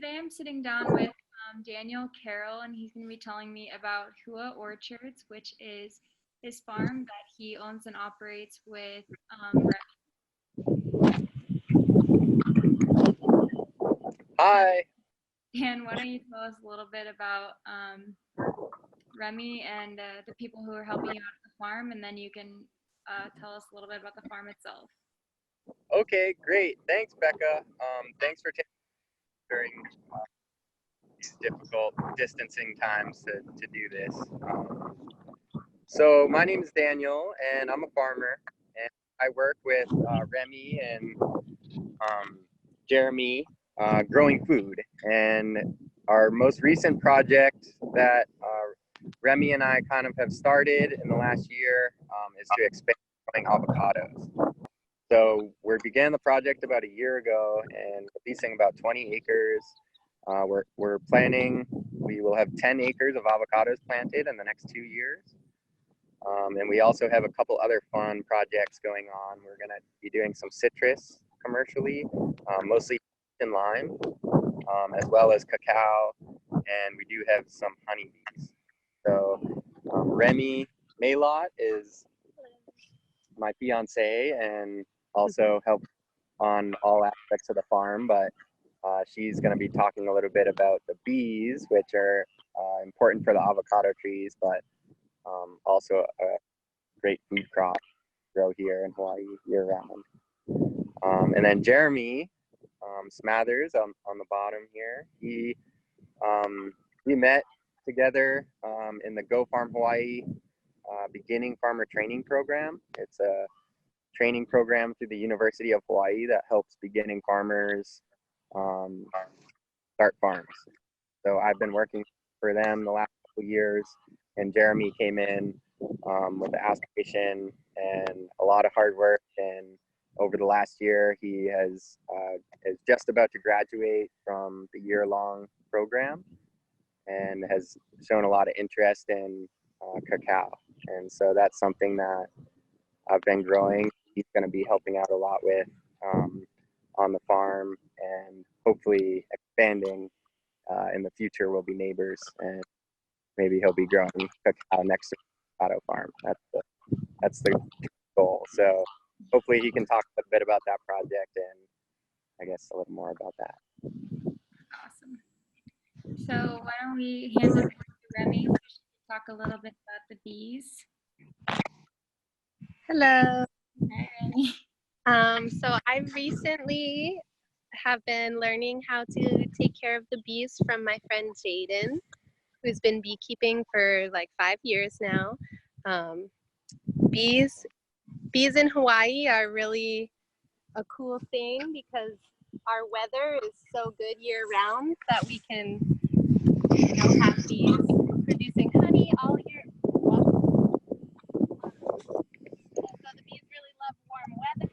today I'm sitting down with Daniel Carroll, and he's going to be telling me about Hua Orchards, which is his farm that he owns and operates with Hi. Dan, why don't you tell us a little bit about Remy and the people who are helping you out at the farm, and then you can tell us a little bit about the farm itself. Okay, great. Thanks, Becca. Thanks for taking during these difficult distancing times to do this. So my name is Daniel, and I'm a farmer, and I work with Remy and Jeremy growing food. And our most recent project that Remy and I kind of have started in the last year is to expand growing avocados. So we began the project about a year ago and leasing about 20 acres. We're planning, we will have 10 acres of avocados planted in the next 2 years. And we also have a couple other fun projects going on. We're going to be doing some citrus commercially, mostly in lime, as well as cacao, and we do have some honeybees. So Remy Maylott is my fiance and also help on all aspects of the farm, but she's going to be talking a little bit about the bees, which are important for the avocado trees, but also a great food crop grow here in Hawaii year round. And then Jeremy Smathers on the bottom here, we met together in the Go Farm Hawaii beginning farmer training program. It's a training program through the University of Hawaii that helps beginning farmers start farms. So I've been working for them the last couple of years, and Jeremy came in with the aspiration and a lot of hard work. And over the last year, he is just about to graduate from the year-long program and has shown a lot of interest in cacao. And so that's something that I've been growing. He's going to be helping out a lot with on the farm, and hopefully expanding in the future. We'll be neighbors, and maybe he'll be growing cacao next to the avocado farm. That's the goal. So hopefully he can talk a bit about that project and I guess a little more about that. Awesome. So why don't we hand it over to Remy so she can talk a little bit about the bees. Hello. Hi, Remy. So I recently have been learning how to take care of the bees from my friend Jaden, who's been beekeeping for like 5 years now. Bees in Hawaii are really a cool thing because our weather is so good year round that we can, have bees producing honey all year. So the bees really love warm weather,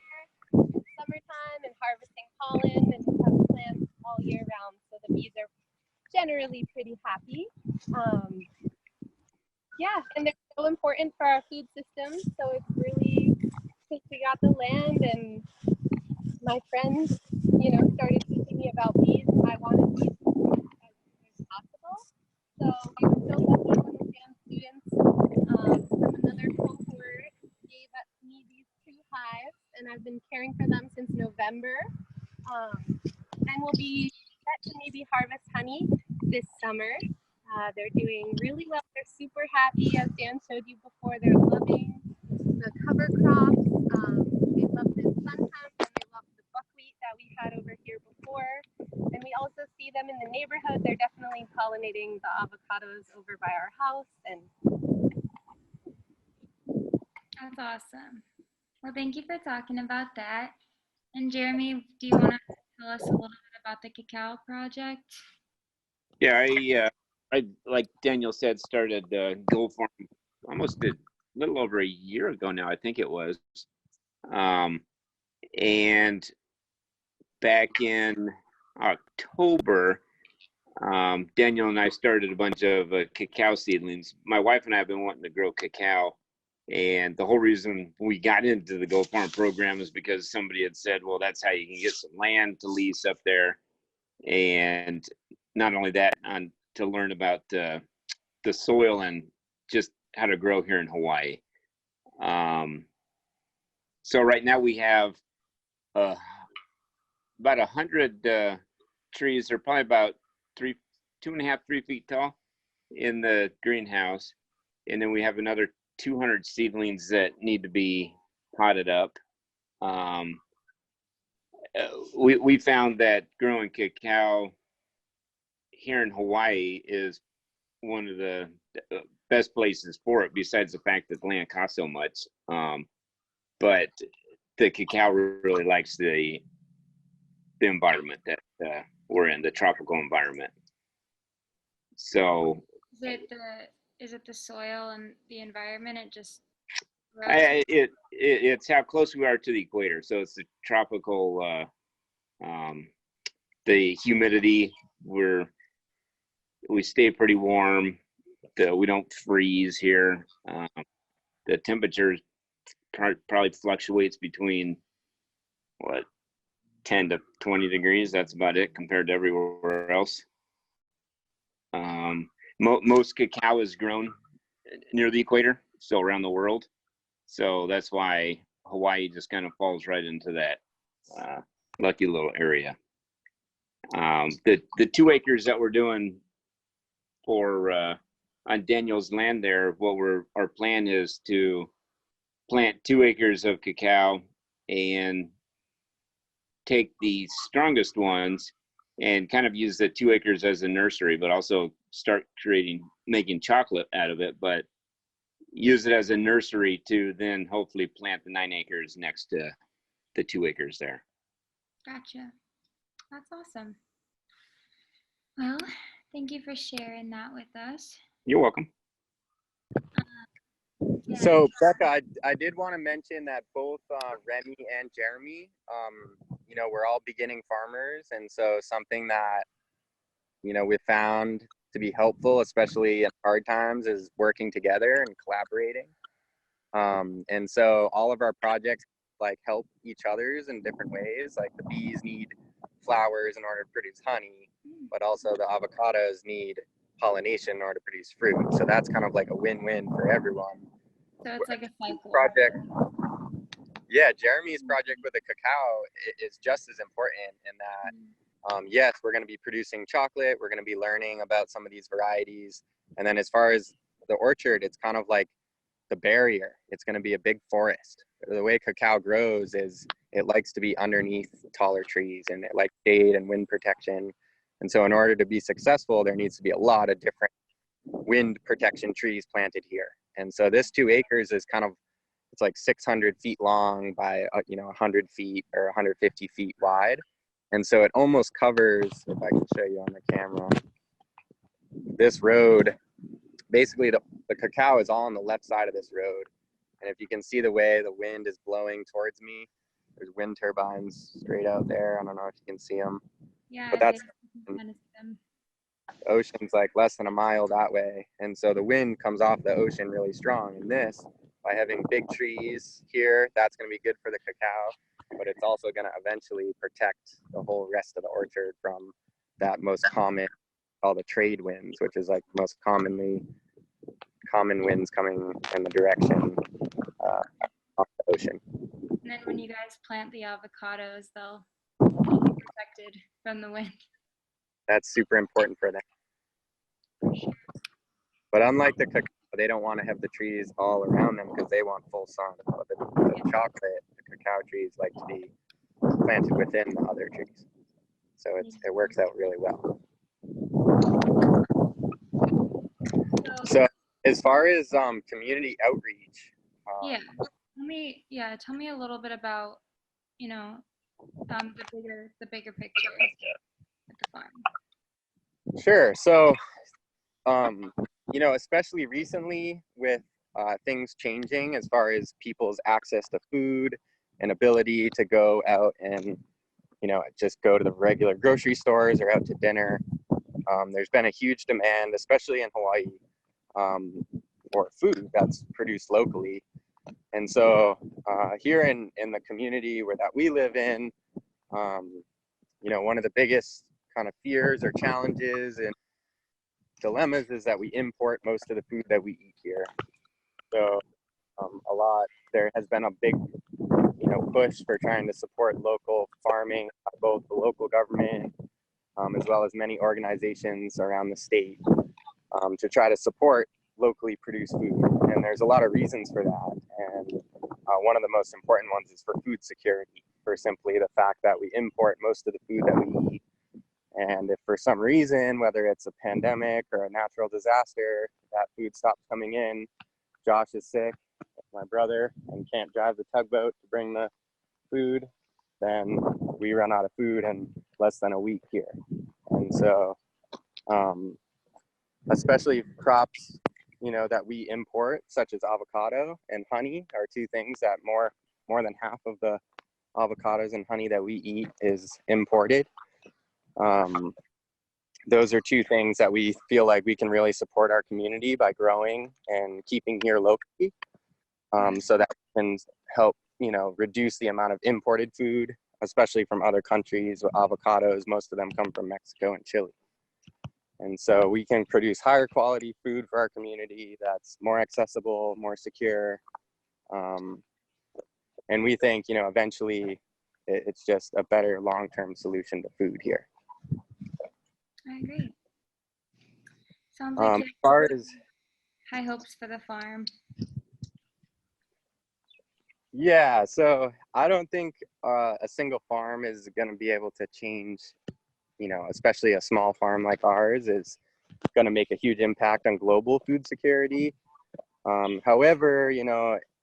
summertime, and harvesting pollen, and we have plants all year round. So the bees are generally pretty happy. Yeah, and they're so important for our food system. So it's really, since we got the land and my friends, started teaching me about bees, I wanted bees as soon as possible. So we were so lucky when the band students from another cohort gave me these 2 hives, and I've been caring for them since November. And we'll be set to maybe harvest honey this summer. They're doing really well. They're super happy, as Dan showed you before. They're loving the cover crops. They love the sunshine, and they love the buckwheat that we had over here before. And we also see them in the neighborhood. They're definitely pollinating the avocados over by our house. And That's awesome. Well, thank you for talking about that. And Jeremy, do you want to tell us a little bit about the cacao project? Yeah, I like Daniel said, started Go Farm almost a little over a year ago now, I think it was. And back in October, Daniel and I started a bunch of cacao seedlings. My wife and I have been wanting to grow cacao, and the whole reason we got into the Go Farm program is because somebody had said, well, that's how you can get some land to lease up there. and not only that, on to learn about the soil and just how to grow here in Hawaii. So right now we have about 100 trees. They're probably about 2.5, 3 feet tall in the greenhouse, and then we have another 200 seedlings that need to be potted up. We found that growing cacao here in Hawaii is one of the best places for it, besides the fact that the land costs so much. But the cacao really likes the environment that we're in, the tropical environment. So is it the soil and the environment? It just grows. it's how close we are to the equator. So it's the tropical, the humidity. We stay pretty warm. We don't freeze here. The temperature probably fluctuates between 10 to 20 degrees. That's about it compared to everywhere else. Most cacao is grown near the equator, so around the world. So that's why Hawaii just kind of falls right into that lucky little area. The 2 acres that we're doing for on Daniel's land there, our plan is to plant 2 acres of cacao and take the strongest ones and kind of use the 2 acres as a nursery, but also start making chocolate out of it, but use it as a nursery to then hopefully plant the 9 acres next to the 2 acres there. Gotcha. That's awesome. Well, thank you for sharing that with us. You're welcome. Yeah. So Becca, I did want to mention that both Remy and Jeremy, we're all beginning farmers, and so something that we found to be helpful, especially in hard times, is working together and collaborating. And so all of our projects help each other's in different ways. Like the bees need flowers in order to produce honey, but also the avocados need pollination in order to produce fruit. So that's kind of like a win-win for everyone. So it's like a cycle. Yeah, Jeremy's project with the cacao is just as important in that, yes, we're going to be producing chocolate. We're going to be learning about some of these varieties. And then as far as the orchard, it's kind of like the barrier. It's going to be a big forest. The way cacao grows is it likes to be underneath taller trees, and it likes shade and wind protection. And so in order to be successful, there needs to be a lot of different wind protection trees planted here. And so this 2 acres is it's like 600 feet long by 100 feet or 150 feet wide. And so it almost covers, if I can show you on the camera, this road. Basically the cacao is all on the left side of this road. And if you can see the way the wind is blowing towards me, there's wind turbines straight out there. I don't know if you can see them. Yeah, but that's kind of see them. The ocean's like less than a mile that way. And so the wind comes off the ocean really strong. And this, by having big trees here, that's going to be good for the cacao, but it's also going to eventually protect the whole rest of the orchard from that most common, called the trade winds, which is like most common winds coming in the direction of the ocean. And then when you guys plant the avocados, they'll be protected from the wind. That's super important for them. But unlike the cacao, they don't want to have the trees all around them because they want full sun. But the chocolate, the cacao trees like to be planted within the other trees. So it works out really well. So as far as community outreach. Tell me a little bit about, the bigger picture at the farm. Sure. So, especially recently with things changing as far as people's access to food and ability to go out and, just go to the regular grocery stores or out to dinner. There's been a huge demand, especially in Hawaii, for food that's produced locally. And so here in the community that we live in, one of the biggest kind of fears or challenges and dilemmas is that we import most of the food that we eat here. So there has been a big, push for trying to support local farming by both the local government as well as many organizations around the state to try to support locally produced food. And there's a lot of reasons for that. And one of the most important ones is for food security, for simply the fact that we import most of the food that we eat. And if for some reason, whether it's a pandemic or a natural disaster, that food stops coming in, Josh is sick, my brother, and can't drive the tugboat to bring the food, then we run out of food in less than a week here. And so, especially crops, that we import, such as avocado and honey, are two things that more than half of the avocados and honey that we eat is imported. Those are two things that we feel like we can really support our community by growing and keeping here locally, so that can help, reduce the amount of imported food, especially from other countries. Avocados, most of them come from Mexico and Chile. And so we can produce higher quality food for our community that's more accessible, more secure. And we think, eventually it's just a better long-term solution to food here. I agree. Sounds like you As far as high hopes for the farm. Yeah, so I don't think a single farm is going to be able to change, especially a small farm like ours is going to make a huge impact on global food security. However,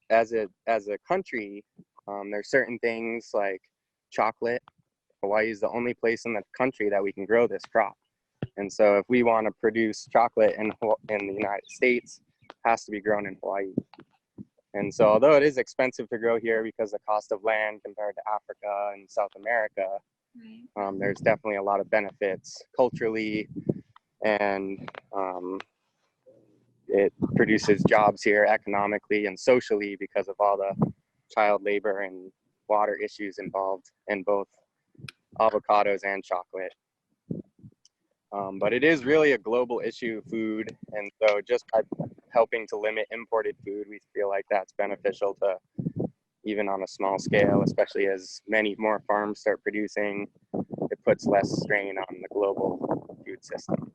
as a country, there's certain things like chocolate. Hawaii is the only place in the country that we can grow this crop. And so if we want to produce chocolate in the United States, it has to be grown in Hawaii. And so although it is expensive to grow here because the cost of land compared to Africa and South America, Right. there's definitely a lot of benefits culturally, and it produces jobs here economically and socially because of all the child labor and water issues involved in both avocados and chocolate. But it is really a global issue, food. And so just by helping to limit imported food, we feel like that's beneficial to even on a small scale, especially as many more farms start producing, it puts less strain on the global food system.